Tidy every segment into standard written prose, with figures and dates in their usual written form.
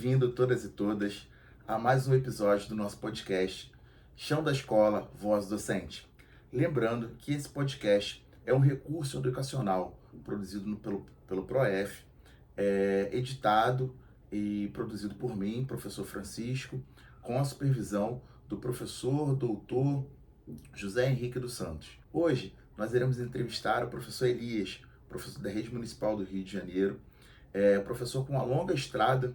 bem-vindo todas e todas a mais um episódio do nosso podcast Chão da Escola, Voz Docente. Lembrando que esse podcast é um recurso educacional produzido pelo PROEF, editado e produzido por mim, professor Francisco, com a supervisão do professor doutor José Henrique dos Santos. Hoje nós iremos entrevistar o professor Elias, professor da Rede Municipal do Rio de Janeiro, professor com uma longa estrada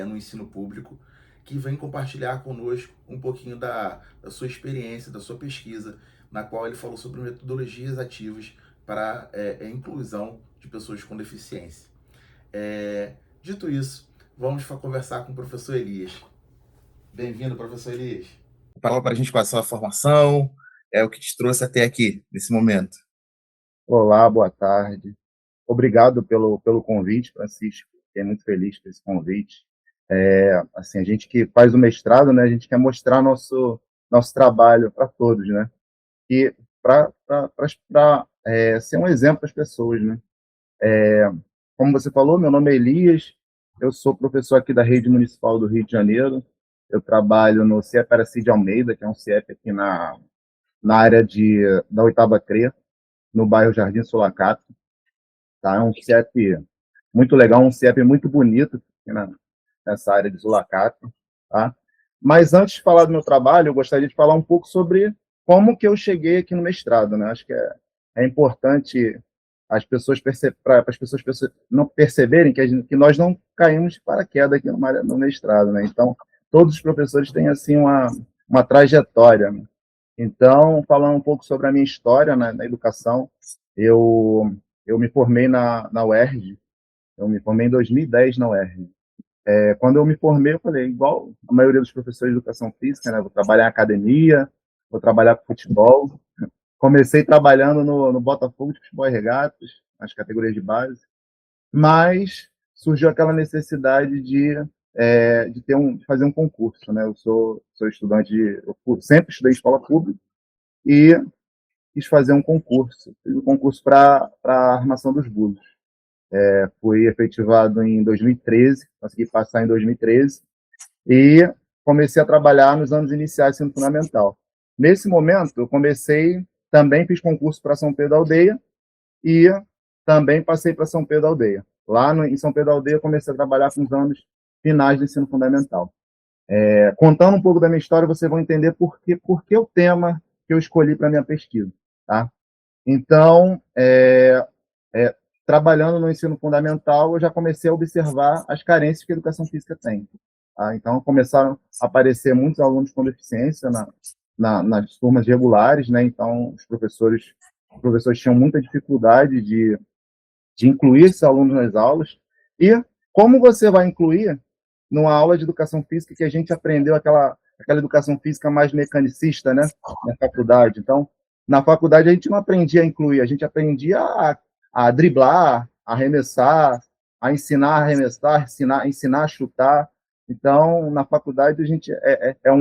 no ensino público, que vem compartilhar conosco um pouquinho da sua experiência, da sua pesquisa, na qual ele falou sobre metodologias ativas para a inclusão de pessoas com deficiência. Dito isso, vamos conversar com o professor Elias. Bem-vindo, professor Elias. Fala para a gente qual é a sua formação, o que te trouxe até aqui, nesse momento. Olá, boa tarde. Obrigado pelo convite, Francisco. Fiquei muito feliz com esse convite. Assim, a gente que faz o mestrado, né, a gente quer mostrar nosso trabalho para todos, né? E para ser um exemplo para as pessoas, né? Como você falou, meu nome é Elias, eu sou professor aqui da Rede Municipal do Rio de Janeiro. Eu trabalho no CIEP Aracide Almeida, que é um CIEP aqui na área da Oitava CRE, no bairro Jardim Sulacata. Tá? É um CIEP muito legal, um CIEP muito bonito nessa área de Sulacata. Tá? Mas antes de falar do meu trabalho, eu gostaria de falar um pouco sobre como que eu cheguei aqui no mestrado. Né? Acho que é importante as pessoas para as pessoas não perceberem que nós não caímos de paraquedas aqui no mestrado. Né? Então, todos os professores têm assim uma trajetória. Né? Então, falando um pouco sobre a minha história na educação, eu me formei na UERJ, eu me formei em 2010 na UERJ. Quando eu me formei, eu falei, igual a maioria dos professores de educação física, né, vou trabalhar em academia, vou trabalhar com futebol. Comecei trabalhando no Botafogo de Futebol e Regatas, nas categorias de base, mas surgiu aquela necessidade de fazer um concurso. Né? Eu sou estudante, eu sempre estudei em escola pública, e quis fazer um concurso. Fiz um concurso para a armação dos búzios. Fui efetivado em 2013, consegui passar em 2013, e comecei a trabalhar nos anos iniciais do ensino fundamental. Nesse momento, eu também fiz concurso para São Pedro da Aldeia, e também passei para São Pedro da Aldeia. Lá em São Pedro da Aldeia, eu comecei a trabalhar com os anos finais do ensino fundamental. Contando um pouco da minha história, vocês vão entender por que o tema que eu escolhi para a minha pesquisa. Tá? Então, trabalhando no ensino fundamental, eu já comecei a observar as carências que a educação física tem. Tá? Então, começaram a aparecer muitos alunos com deficiência nas turmas regulares, né? Então, os professores tinham muita dificuldade de incluir esses alunos nas aulas. E como você vai incluir numa aula de educação física que a gente aprendeu aquela educação física mais mecanicista, né, na faculdade? Então, na faculdade a gente não aprendia a incluir, a gente aprendia a driblar, a arremessar, a ensinar a arremessar, ensinar a chutar. Então, na faculdade a gente é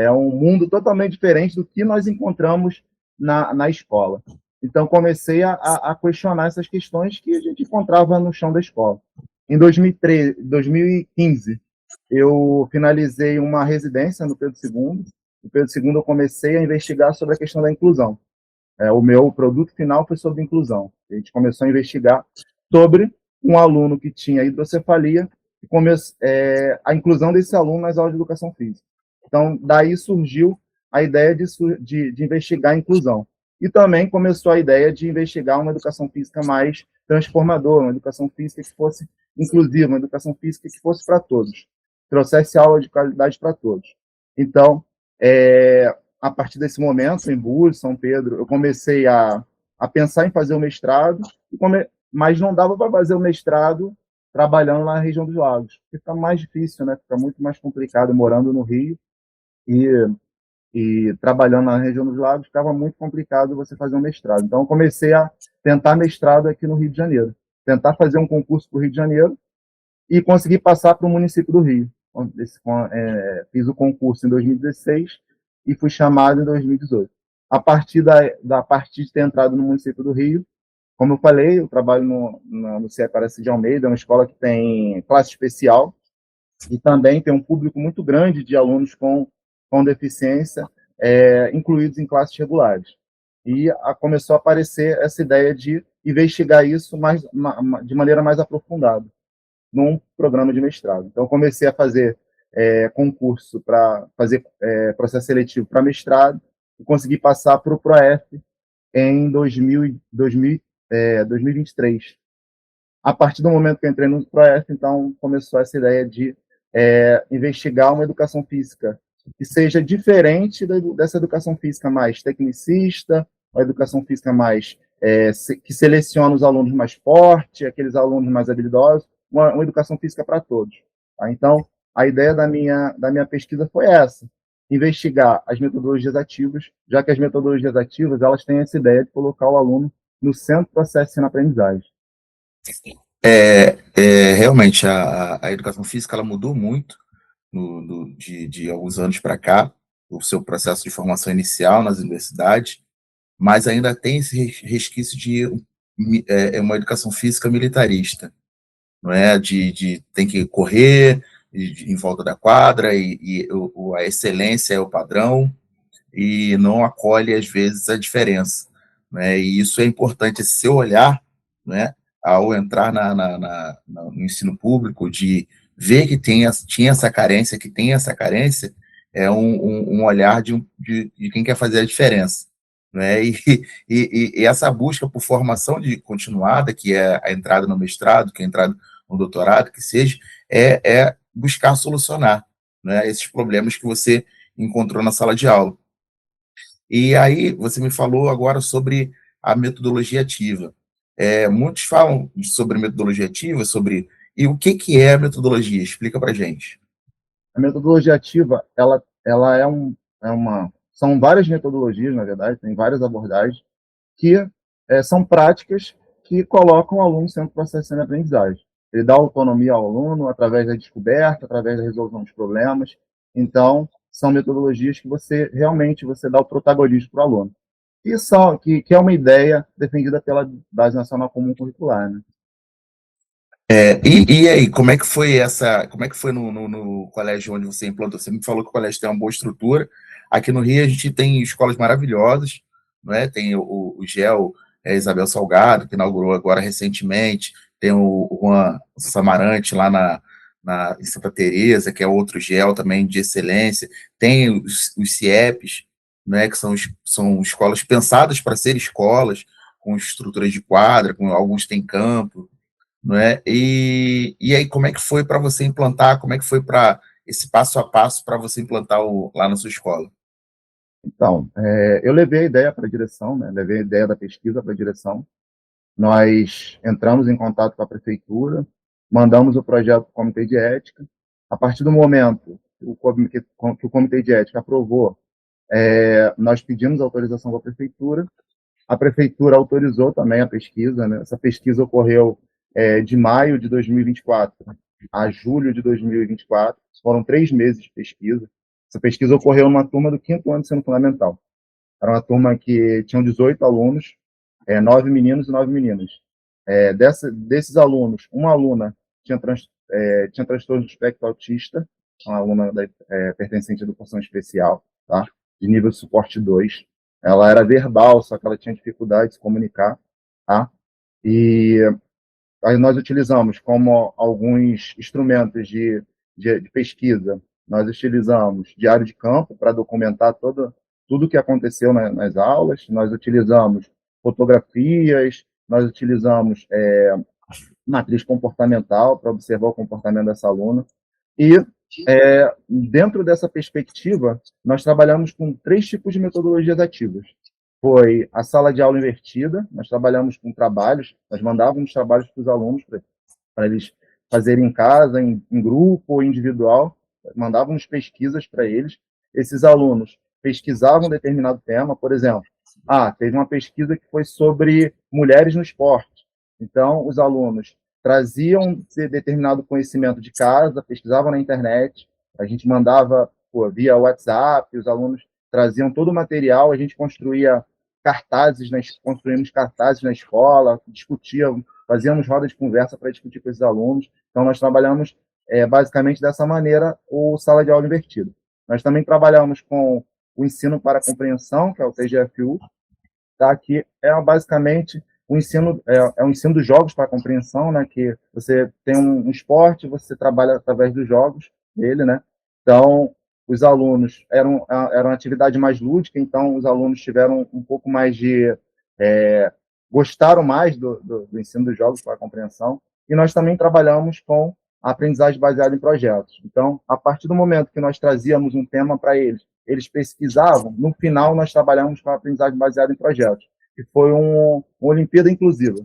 um mundo totalmente diferente do que nós encontramos na escola. Então, comecei a questionar essas questões que a gente encontrava no chão da escola. Em 2015, eu finalizei uma residência no Pedro II. No Pedro II, eu comecei a investigar sobre a questão da inclusão. O meu produto final foi sobre inclusão. A gente começou a investigar sobre um aluno que tinha hidrocefalia e a inclusão desse aluno nas aulas de educação física. Então, daí surgiu a ideia de investigar a inclusão. E também começou a ideia de investigar uma educação física mais transformadora, uma educação física que fosse inclusiva, uma educação física que fosse para todos, trouxesse aula de qualidade para todos. Então, a partir desse momento, em Búzios, São Pedro, eu comecei a pensar em fazer o mestrado, mas não dava para fazer o mestrado trabalhando lá na região dos lagos. Fica mais difícil, né? Fica muito mais complicado morando no Rio e trabalhando na região dos lagos, ficava muito complicado você fazer um mestrado. Então, eu comecei a tentar mestrado aqui no Rio de Janeiro, tentar fazer um concurso para o Rio de Janeiro e conseguir passar para o município do Rio. Fiz o concurso em 2016 e fui chamado em 2018. A partir de ter entrado no município do Rio, como eu falei, eu trabalho no CIEP Aracide Almeida, é uma escola que tem classe especial, e também tem um público muito grande de alunos com deficiência, incluídos em classes regulares. E começou a aparecer essa ideia de investigar isso de maneira mais aprofundada, num programa de mestrado. Então, comecei a fazer concurso para fazer processo seletivo para mestrado e consegui passar para o ProF em 2023. A partir do momento que eu entrei no ProF, então, começou essa ideia de investigar uma educação física que seja diferente dessa educação física mais tecnicista, uma educação física mais que seleciona os alunos mais fortes, aqueles alunos mais habilidosos, uma educação física para todos. Tá? Então, a ideia da minha pesquisa foi essa, investigar as metodologias ativas, já que as metodologias ativas elas têm essa ideia de colocar o aluno no centro do processo de ensino-aprendizagem. Realmente, a educação física ela mudou muito de alguns anos para cá, o seu processo de formação inicial nas universidades, mas ainda tem esse resquício de uma educação física militarista, não é? Tem que correr em volta da quadra e a excelência é o padrão e não acolhe, às vezes, a diferença. Né? E isso é importante, esse seu olhar, né, ao entrar no ensino público, de ver que tinha essa carência, que tem essa carência, é um olhar de quem quer fazer a diferença. Né? E essa busca por formação continuada, que é a entrada no mestrado, que é a entrada no doutorado, que seja, é buscar solucionar, né, esses problemas que você encontrou na sala de aula. E aí, você me falou agora sobre a metodologia ativa. Muitos falam sobre metodologia ativa, E o que é a metodologia? Explica para a gente. A metodologia ativa, ela são várias metodologias, na verdade, tem várias abordagens, que são práticas que colocam o aluno sempre no processo de aprendizagem. Ele dá autonomia ao aluno através da descoberta, através da resolução dos problemas. Então, são metodologias que você dá o protagonismo para o aluno. Que é uma ideia defendida pela Base Nacional Comum Curricular, né? E aí, como é que foi no colégio onde você implantou? Você me falou que o colégio tem uma boa estrutura. Aqui no Rio a gente tem escolas maravilhosas, não é? Tem o GEL Isabel Salgado, que inaugurou agora recentemente, tem o Juan Samarante lá em Santa Teresa, que é outro GEL também de excelência, tem os CIEPs, né, que são escolas pensadas para ser escolas, com estruturas de quadra, com alguns têm campo, não é? E aí, como é que foi para você implantar? Como é que foi para esse passo a passo para você implantar lá na sua escola? Então, eu levei a ideia para a direção, né? Levei a ideia da pesquisa para a direção. Nós entramos em contato com a prefeitura, mandamos o projeto para o comitê de ética. A partir do momento que o comitê de ética aprovou, nós pedimos autorização da prefeitura. A prefeitura autorizou também a pesquisa, né? Essa pesquisa ocorreu de maio de 2024 a julho de 2024. Foram 3 meses de pesquisa. Essa pesquisa ocorreu numa turma do 5º ano de ensino fundamental. Era uma turma que tinham 18 alunos, 9 meninos e 9 meninas. Desses alunos, uma aluna tinha transtorno de espectro autista, uma aluna pertencente à educação especial, tá? De nível de suporte 2. Ela era verbal, só que ela tinha dificuldade de se comunicar, tá? E aí nós utilizamos como alguns instrumentos de pesquisa, nós utilizamos diário de campo para documentar tudo o que aconteceu nas aulas, nós utilizamos fotografias, nós utilizamos matriz comportamental para observar o comportamento dessa aluna. E, dentro dessa perspectiva, nós trabalhamos com 3 tipos de metodologias ativas. Foi a sala de aula invertida, nós trabalhamos com trabalhos, nós mandávamos trabalhos para os alunos, para eles fazerem em casa, em grupo ou individual, mandávamos pesquisas para eles. Esses alunos pesquisavam um determinado tema, por exemplo, teve uma pesquisa que foi sobre mulheres no esporte. Então, os alunos traziam determinado conhecimento de casa, pesquisavam na internet, a gente mandava via WhatsApp, os alunos traziam todo o material, a gente construímos cartazes na escola, discutíamos, fazíamos rodas de conversa para discutir com esses alunos. Então, nós trabalhamos basicamente dessa maneira, o sala de aula invertida. Nós também trabalhamos com o ensino para compreensão, que é o TGFU, tá? Que é basicamente o ensino, é o ensino dos jogos para compreensão, né? Que você tem um esporte, você trabalha através dos jogos dele, né? Então, os alunos era uma atividade mais lúdica, então os alunos tiveram um pouco mais de gostaram mais do ensino dos jogos para compreensão. E nós também trabalhamos com a aprendizagem baseada em projetos. Então, a partir do momento que nós trazíamos um tema para eles pesquisavam, no final nós trabalhamos com a aprendizagem baseada em projetos, que foi uma Olimpíada Inclusiva.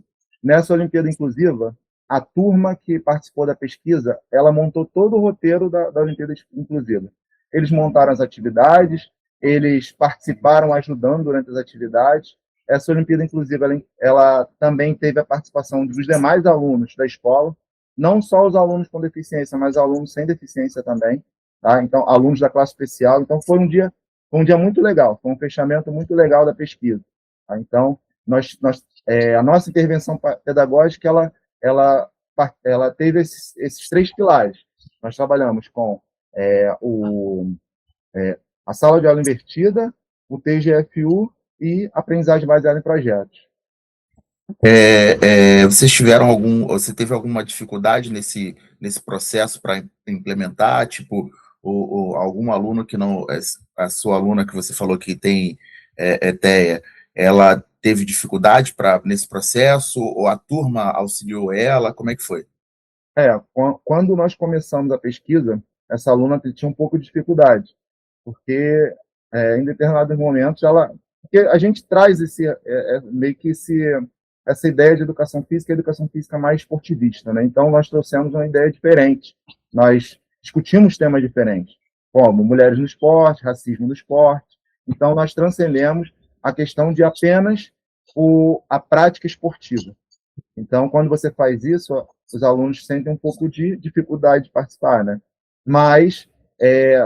Nessa Olimpíada Inclusiva, a turma que participou da pesquisa, ela montou todo o roteiro da Olimpíada Inclusiva. Eles montaram as atividades, eles participaram ajudando durante as atividades. Essa Olimpíada Inclusiva, ela também teve a participação dos demais alunos da escola, não só os alunos com deficiência, mas alunos sem deficiência também, tá? Então, alunos da classe especial. Então, foi um dia muito legal, foi um fechamento muito legal da pesquisa. Tá? Então, a nossa intervenção pedagógica, ela teve esses três pilares. Nós trabalhamos com a sala de aula invertida, o TGFU e aprendizagem baseada em projetos. Você teve alguma dificuldade nesse processo para implementar, tipo, algum aluno que não, a sua aluna que você falou que tem TEA, ela teve dificuldade nesse processo, ou a turma auxiliou ela, como é que foi? Quando nós começamos a pesquisa, essa aluna tinha um pouco de dificuldade, porque em determinados momentos porque a gente traz meio que essa ideia de educação física, a educação física mais esportivista, né? Então nós trouxemos uma ideia diferente. Nós discutimos temas diferentes, como mulheres no esporte, racismo no esporte. Então nós transcendemos a questão de apenas a prática esportiva. Então, quando você faz isso, os alunos sentem um pouco de dificuldade de participar, né? Mas,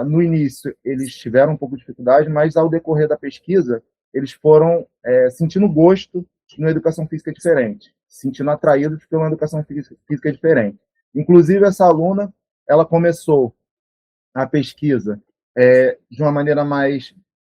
no início, eles tiveram um pouco de dificuldade, mas, ao decorrer da pesquisa, eles foram sentindo gosto de uma educação física diferente, sentindo atraídos por uma educação física diferente. Inclusive, essa aluna, ela começou a pesquisa de uma maneira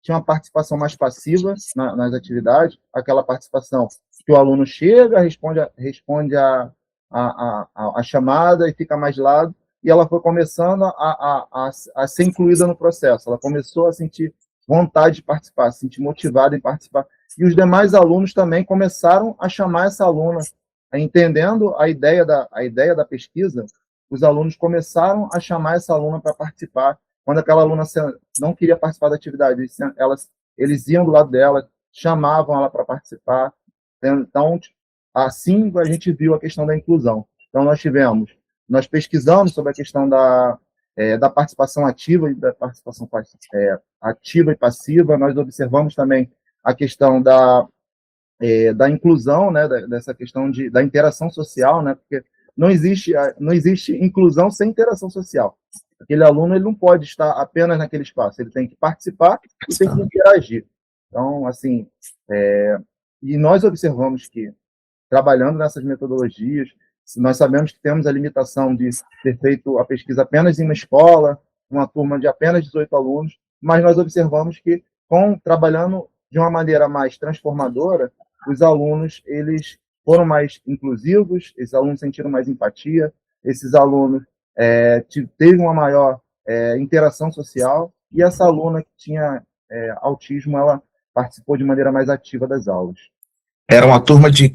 tinha uma participação mais passiva nas atividades, aquela participação que o aluno chega, responde a chamada e fica mais de lado, e ela foi começando a ser incluída no processo, ela começou a sentir vontade de participar, se sentir motivada em participar, e os demais alunos também começaram a chamar essa aluna, entendendo a ideia da pesquisa, os alunos começaram a chamar essa aluna para participar. Quando aquela aluna não queria participar da atividade, eles iam do lado dela, chamavam ela para participar. Então, assim a gente viu a questão da inclusão. Então, nós pesquisamos sobre a questão da participação ativa e da participação ativa e passiva. Nós observamos também a questão da inclusão, né, dessa questão da interação social, né, porque não existe inclusão sem interação social. Aquele aluno ele não pode estar apenas naquele espaço, ele tem que participar e tem que interagir. Então, assim, e nós observamos que, trabalhando nessas metodologias, nós sabemos que temos a limitação de ter feito a pesquisa apenas em uma escola, uma turma de apenas 18 alunos, mas nós observamos que, trabalhando de uma maneira mais transformadora, os alunos eles foram mais inclusivos, esses alunos sentiram mais empatia, esses alunos teve uma maior interação social, e essa aluna que tinha autismo, ela participou de maneira mais ativa das aulas. Era uma turma de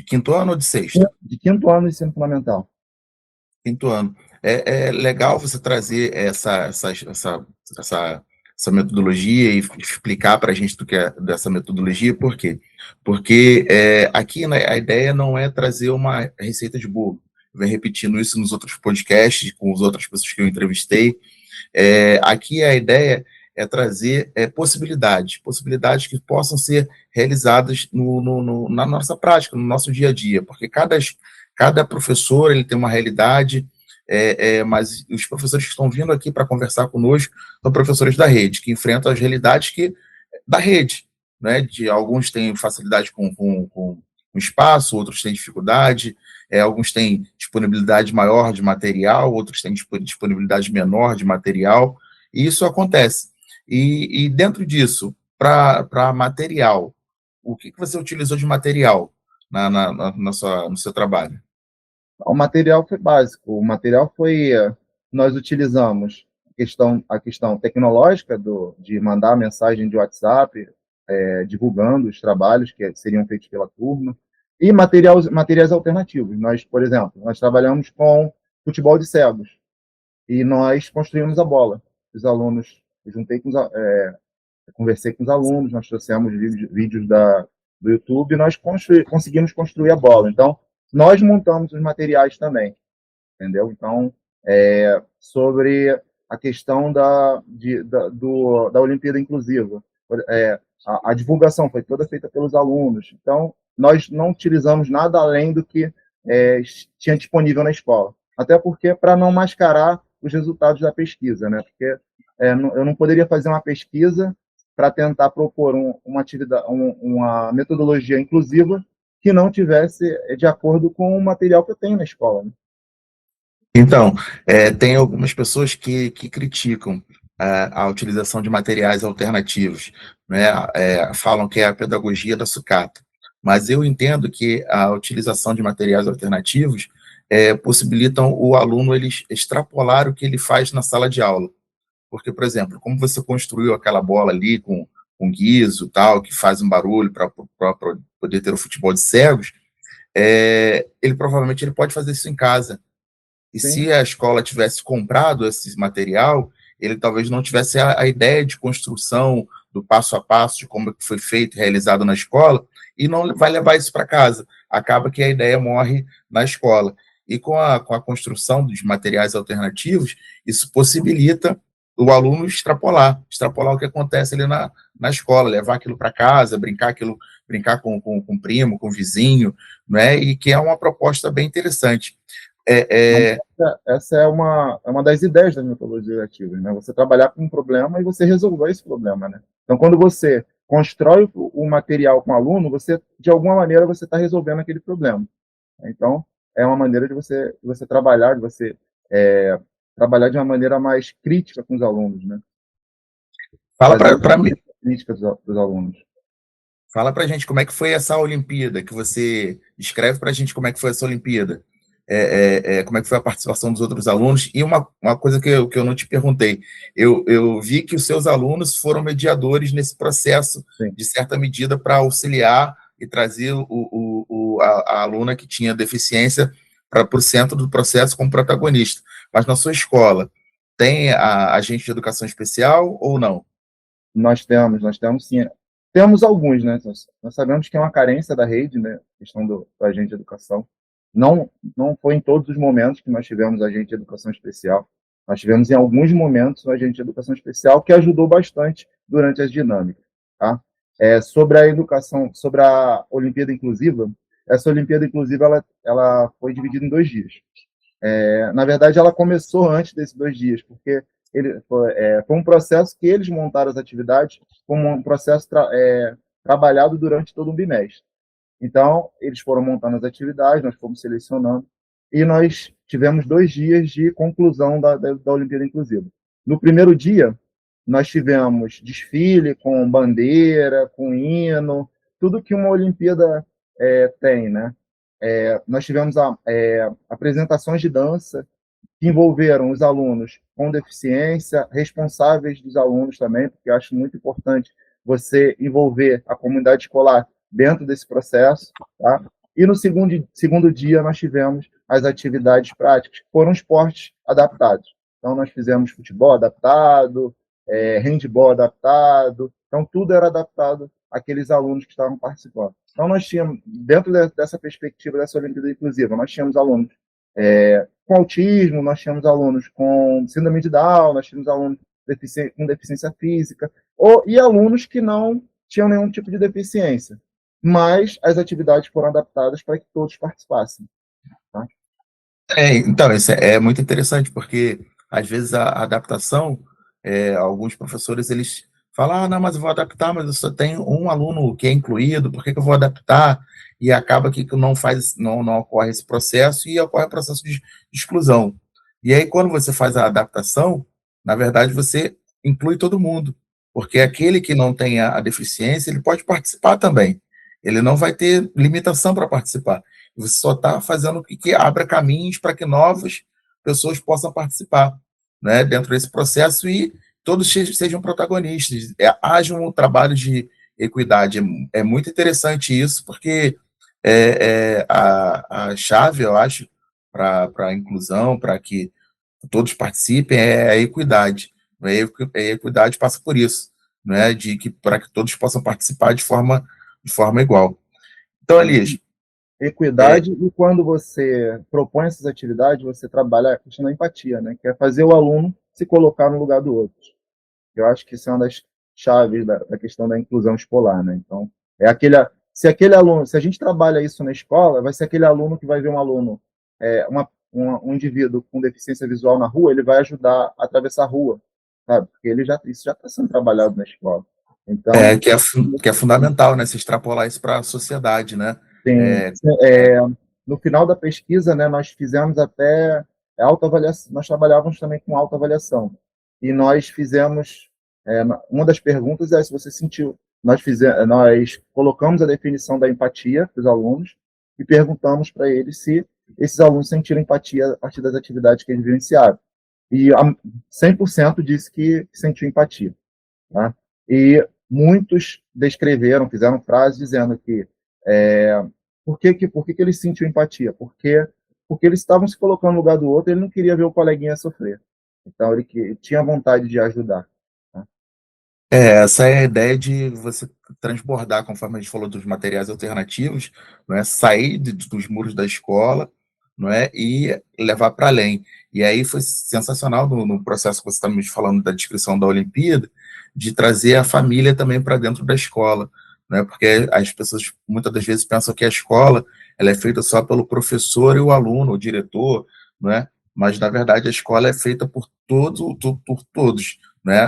quinto ano ou de sexto? De quinto ano de ensino fundamental. Quinto ano. É legal você trazer essa metodologia e explicar para a gente do que é dessa metodologia. Por quê? Porque aqui, né, a ideia não é trazer uma receita de bolo. Eu venho repetindo isso nos outros podcasts, com as outras pessoas que eu entrevistei. Aqui a ideia é trazer possibilidades que possam ser realizadas na nossa prática, no nosso dia a dia, porque cada professor ele tem uma realidade, mas os professores que estão vindo aqui para conversar conosco são professores da rede, que enfrentam as realidades da rede, né? Alguns têm facilidade com espaço, outros têm dificuldade, alguns têm disponibilidade maior de material, outros têm disponibilidade menor de material, e isso acontece. E dentro disso, para material, o que você utilizou de material no seu trabalho? O material foi básico. O material foi, nós utilizamos a questão tecnológica de mandar mensagem de WhatsApp, divulgando os trabalhos que seriam feitos pela turma, e materiais alternativos. Nós, por exemplo, nós trabalhamos com futebol de cegos, e nós construímos a bola. Os alunos, eu juntei com conversei com os alunos, nós trouxemos vídeos do YouTube, e nós conseguimmos construir a bola. Então, nós montamos os materiais também, entendeu? Então, sobre a questão da Olimpíada Inclusiva, a divulgação foi toda feita pelos alunos. Então, nós não utilizamos nada além do que tinha disponível na escola. Até porque, para não mascarar os resultados da pesquisa, né? Porque eu não poderia fazer uma pesquisa para tentar propor uma atividade, uma metodologia inclusiva que não tivesse de acordo com o material que eu tenho na escola, né? Então, tem algumas pessoas que criticam a utilização de materiais alternativos, né? Falam que é a pedagogia da sucata, mas eu entendo que a utilização de materiais alternativos possibilitam o aluno ele extrapolar o que ele faz na sala de aula. Porque, por exemplo, como você construiu aquela bola ali com guiso, tal, que faz um barulho para poder ter o futebol de cegos, ele provavelmente ele pode fazer isso em casa. E Sim. se a escola tivesse comprado esse material, ele talvez não tivesse a ideia de construção, do passo a passo, de como foi feito e realizado na escola, e não vai levar isso para casa. Acaba que a ideia morre na escola. E com a construção dos materiais alternativos, isso possibilita o aluno extrapolar o que acontece ali na escola, levar aquilo para casa, brincar com o primo, com o vizinho, né? E que é uma proposta bem interessante. Essa é uma das ideias da metodologia ativa, né? Você trabalhar com um problema e você resolver esse problema, né? Então, quando você constrói o material com o aluno, você, de alguma maneira, você está resolvendo aquele problema. Então, é uma maneira de você trabalhar, trabalhar de uma maneira mais crítica com os alunos, né? Fala para mim. Crítica dos alunos. Fala para a gente como é que foi essa Olimpíada, que você descreve para a gente como é que foi essa Olimpíada, como é que foi a participação dos outros alunos, e uma coisa que eu não te perguntei, eu vi que os seus alunos foram mediadores nesse processo, Sim. De certa medida, para auxiliar e trazer a aluna que tinha deficiência para o centro do processo como protagonista. Mas na sua escola, tem agente de educação especial ou não? Nós temos sim. Temos alguns, né? Nós sabemos que é uma carência da rede, né? A questão do agente de educação. Não foi em todos os momentos que nós tivemos agente de educação especial. Nós tivemos em alguns momentos um agente de educação especial que ajudou bastante durante as dinâmicas, tá? Sobre a educação, sobre a Olimpíada Inclusiva, essa Olimpíada Inclusiva ela foi dividida em 2 dias. Na verdade, ela começou antes desses 2 dias, porque foi um processo que eles montaram as atividades como um processo trabalhado durante todo um bimestre. Então, eles foram montando as atividades, nós fomos selecionando, e nós tivemos 2 dias de conclusão da Olimpíada Inclusiva. No primeiro dia, nós tivemos desfile com bandeira, com hino, tudo que uma Olimpíada tem, né? Nós tivemos apresentações de dança, que envolveram os alunos com deficiência, responsáveis dos alunos também, porque eu acho muito importante você envolver a comunidade escolar dentro desse processo, tá? E no segundo dia nós tivemos as atividades práticas, que foram esportes adaptados. Então nós fizemos futebol adaptado, handball adaptado, então tudo era adaptado àqueles alunos que estavam participando. Então nós tínhamos, dentro dessa perspectiva dessa Olimpíada Inclusiva, nós tínhamos alunos com autismo, nós tínhamos alunos com síndrome de Down, nós tínhamos alunos com deficiência física, e alunos que não tinham nenhum tipo de deficiência. Mas as atividades foram adaptadas para que todos participassem. Tá? Então, isso é muito interessante, porque às vezes a adaptação, alguns professores eles fala, não, mas eu vou adaptar, mas eu só tenho um aluno que é incluído, por que que eu vou adaptar? E acaba que não ocorre esse processo e ocorre o processo de exclusão. E aí, quando você faz a adaptação, na verdade, você inclui todo mundo, porque aquele que não tem a deficiência, ele pode participar também. Ele não vai ter limitação para participar. Você só está fazendo que abra caminhos para que novas pessoas possam participar, né, dentro desse processo e todos sejam protagonistas, haja um trabalho de equidade. É muito interessante isso, porque a chave, eu acho, para a inclusão, para que todos participem, é a equidade. A equidade passa por isso, né, para que todos possam participar de forma igual. Então, Elias, Equidade, e quando você propõe essas atividades, você trabalha a questão da empatia, né? Que é fazer o aluno se colocar no lugar do outro. Eu acho que isso é uma das chaves da questão da inclusão escolar, né? Então, se aquele aluno, se a gente trabalha isso na escola, vai ser aquele aluno que vai ver um aluno, um indivíduo com deficiência visual na rua, ele vai ajudar a atravessar a rua, sabe? Porque isso já está sendo trabalhado na escola. Então, que é fundamental, né, se extrapolar isso para a sociedade, né? tem, É, no final da pesquisa, né, nós fizemos até autoavaliação, nós trabalhávamos também com autoavaliação. E nós fizemos, uma das perguntas é se você sentiu, nós colocamos a definição da empatia para os alunos e perguntamos para eles se esses alunos sentiram empatia a partir das atividades que eles vivenciaram. E 100% disse que sentiu empatia. Tá? E muitos descreveram, fizeram frases dizendo que é, por que eles sentiam empatia? Porque eles estavam se colocando no lugar do outro, ele não queria ver o coleguinha sofrer. Então ele tinha vontade de ajudar. Tá? essa é a ideia de você transbordar, conforme a gente falou dos materiais alternativos, não é? Sair dos muros da escola, não é? E levar para além. E aí foi sensacional no processo que você está me falando da descrição da Olimpíada, de trazer a família também para dentro da escola, né? Porque as pessoas muitas das vezes pensam que a escola ela é feita só pelo professor e o aluno, o diretor, não é? Mas na verdade a escola é feita por todos, né,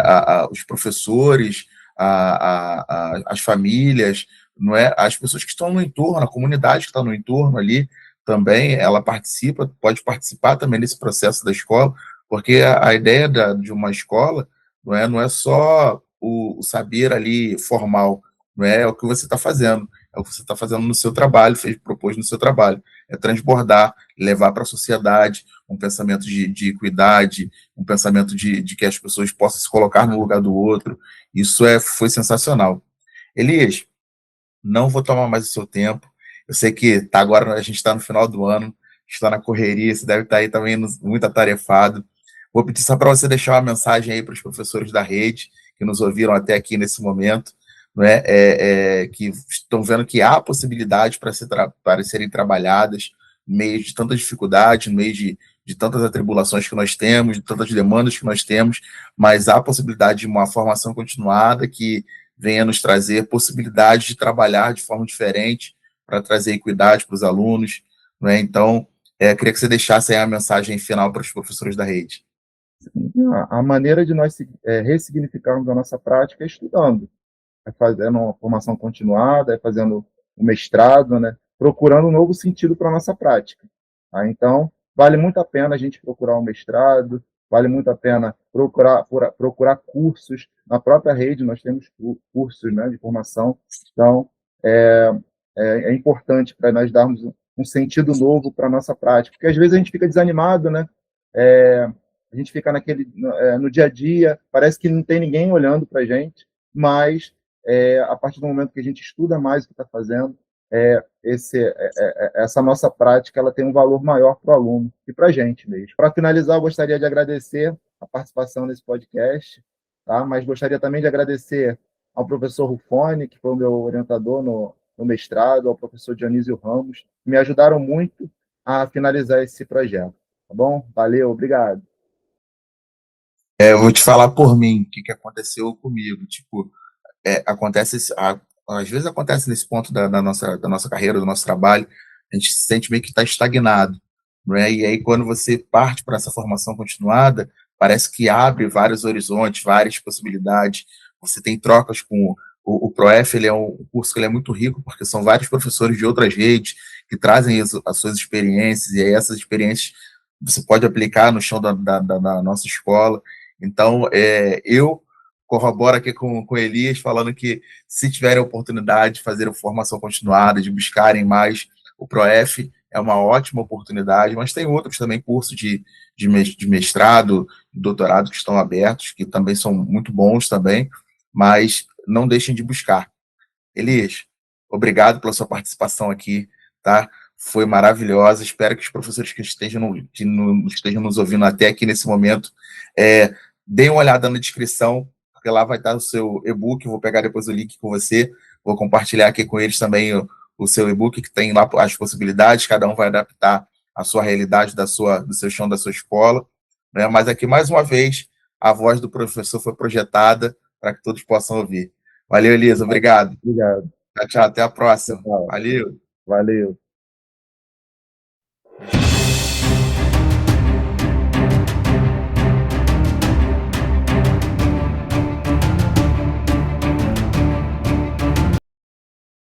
os professores, as famílias, não é, as pessoas que estão no entorno, a comunidade que está no entorno ali também, ela participa, pode participar também desse processo da escola, porque a ideia de uma escola não é só o saber ali formal, não é o que você está fazendo, é o que você está fazendo no seu trabalho, propôs no seu trabalho, é transbordar, levar para a sociedade um pensamento de equidade, um pensamento de que as pessoas possam se colocar no lugar do outro. Isso foi sensacional. Elias, não vou tomar mais o seu tempo. Eu sei que agora a gente está no final do ano, está na correria, você deve estar aí também muito atarefado. Vou pedir só para você deixar uma mensagem aí para os professores da rede que nos ouviram até aqui nesse momento, não é? Que estão vendo que há possibilidade para serem trabalhadas no meio de tantas dificuldades, no meio de tantas atribulações que nós temos, de tantas demandas que nós temos, mas há possibilidade de uma formação continuada que venha nos trazer possibilidade de trabalhar de forma diferente para trazer equidade para os alunos, não é? Então, queria que você deixasse aí a mensagem final para os professores da rede. A maneira de nós ressignificarmos a nossa prática é estudando, é fazendo uma formação continuada, é fazendo o mestrado, né? Procurando um novo sentido para a nossa prática. Tá? Então, vale muito a pena a gente procurar um mestrado, vale muito a pena procurar cursos. Na própria rede nós temos cursos, né, de formação. Então, é, é importante para nós darmos um sentido novo para a nossa prática, porque às vezes a gente fica desanimado, né? A gente fica no dia a dia, parece que não tem ninguém olhando para a gente, mas a partir do momento que a gente estuda mais o que está fazendo, essa nossa prática ela tem um valor maior para o aluno e para a gente mesmo. Para finalizar, eu gostaria de agradecer a participação nesse podcast, tá? Mas gostaria também de agradecer ao professor Rufone, que foi o meu orientador no mestrado, ao professor Dionísio Ramos, que me ajudaram muito a finalizar esse projeto. Tá bom? Valeu, obrigado. Eu vou te falar por mim o que aconteceu comigo. Tipo, acontece, às vezes acontece nesse ponto da nossa carreira, do nosso trabalho, a gente se sente meio que está estagnado, não é? E aí, quando você parte para essa formação continuada, parece que abre vários horizontes, várias possibilidades, você tem trocas com o ProF, ele é um curso que ele é muito rico, porque são vários professores de outras redes que trazem as suas experiências, e aí essas experiências você pode aplicar no chão da nossa escola. Então, eu corroboro aqui com o Elias, falando que se tiverem a oportunidade de fazer a formação continuada, de buscarem mais, o ProF é uma ótima oportunidade, mas tem outros também, cursos de mestrado, de doutorado que estão abertos, que também são muito bons também, mas não deixem de buscar. Elias, obrigado pela sua participação aqui, tá? Foi maravilhosa. Espero que os professores que estejam nos ouvindo até aqui nesse momento deem uma olhada na descrição, porque lá vai estar o seu e-book. Vou pegar depois o link com você, vou compartilhar aqui com eles também o seu e-book, que tem lá as possibilidades, cada um vai adaptar a sua realidade, do seu chão, da sua escola. Né? Mas aqui, mais uma vez, a voz do professor foi projetada para que todos possam ouvir. Valeu, Elisa. Obrigado. Obrigado. Tchau, tchau. Até a próxima. Tchau. Valeu. Valeu.